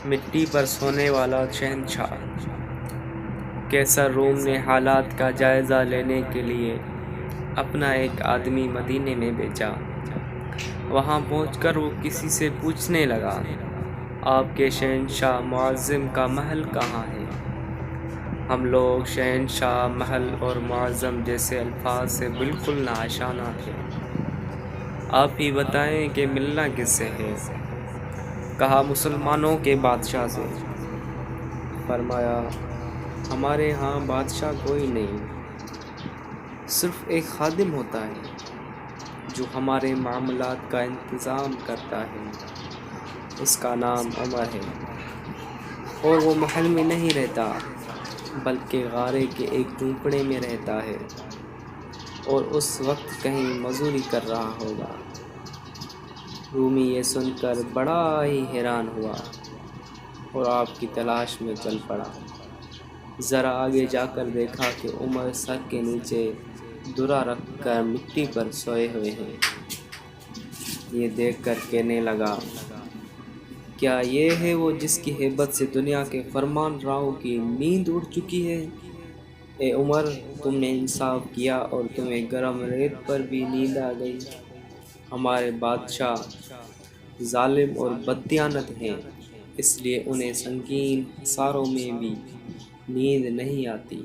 مٹی پر سونے والا شہنشاہ۔ قیصر روم نے حالات کا جائزہ لینے کے لیے اپنا ایک آدمی مدینے میں بھیجا۔ وہاں پہنچ کر وہ کسی سے پوچھنے لگا، آپ کے شہنشاہ معظم کا محل کہاں ہے؟ ہم لوگ شہنشاہ، محل اور معظم جیسے الفاظ سے بالکل ناآشنا تھے۔ آپ ہی بتائیں کہ ملنا کس سے ہے؟ کہا، مسلمانوں کے بادشاہ سے۔ فرمایا، ہمارے ہاں بادشاہ کوئی نہیں، صرف ایک خادم ہوتا ہے جو ہمارے معاملات کا انتظام کرتا ہے۔ اس کا نام عمر ہے، اور وہ محل میں نہیں رہتا بلکہ غارے کے ایک جھونپڑے میں رہتا ہے، اور اس وقت کہیں مزدوری کر رہا ہوگا۔ رومی یہ سن کر بڑا ہی حیران ہوا اور آپ کی تلاش میں چل پڑا۔ ذرا آگے جا کر دیکھا کہ عمر سر کے نیچے درہ رکھ کر مٹی پر سوئے ہوئے ہیں۔ یہ دیکھ کر کہنے لگا، کیا یہ ہے وہ جس کی ہیبت سے دنیا کے فرمان راؤں کی نیند اڑ چکی ہے؟ اے عمر، تم نے انصاف کیا اور تمہیں گرم ریت پر بھی نیند آ گئی۔ ہمارے بادشاہ ظالم اور بددیانت ہیں، اس لیے انہیں سنگین حصاروں میں بھی نیند نہیں آتی۔